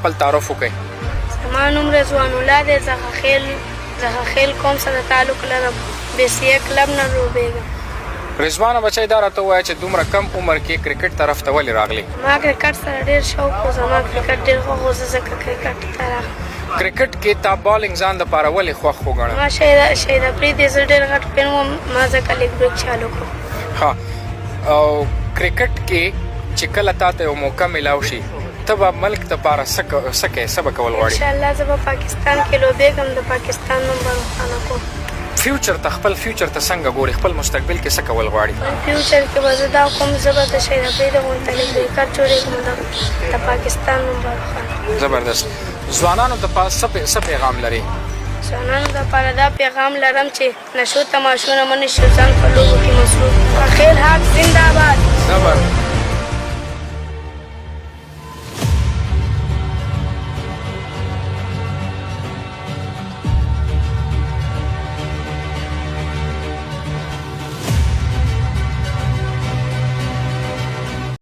خپل تعارف وکړئ. زما نوم رضوان الله دی. زه خیل قوم سره تعلق لرم. BCA کلب نه لوبېږم. رضوانه بچی دا راته ووایه چې دومره کم عمر کې کرکټ طرف ته ولې راغلی؟ ما کرکټ سره ډېر شوق و. زما کرکټ ډېر خوښ و. زه ځکه کرکټ ته راغلم. کرکټ کې تا بالینګ ځان دپاره ولې خوښ وګڼه؟ ما شهید افریدي زه ډېر غټ فین وم. ما ځکه لیګ بریک چالو کړو. ها، او کرکټ کې چې کله تا ته یو موقع میلاو شي ته به ملک دپاره څه کوې، څه به کول غواړې؟ انشاءالله زه به پاکستان کې لوبېږم. د پاکستان نوم به روښانه کوم. فیوچر ته خپل فیوچر ته څنګه ګورې؟ خپل مستقبل کې څه کول غواړې؟ فیوچر کې به زه دا کوم زه به د شهید افریدي غونته لیګ بریکر جوړېږم. د پاکستان نوم به روښانه. زبردست. ځوانانو ته څه پیغام لري؟ ځوانانو دپاره دا پیغام لرم چې نشو تماشو نه منې، ځان په لوبو کې مصروف. خیل حق زنده باد.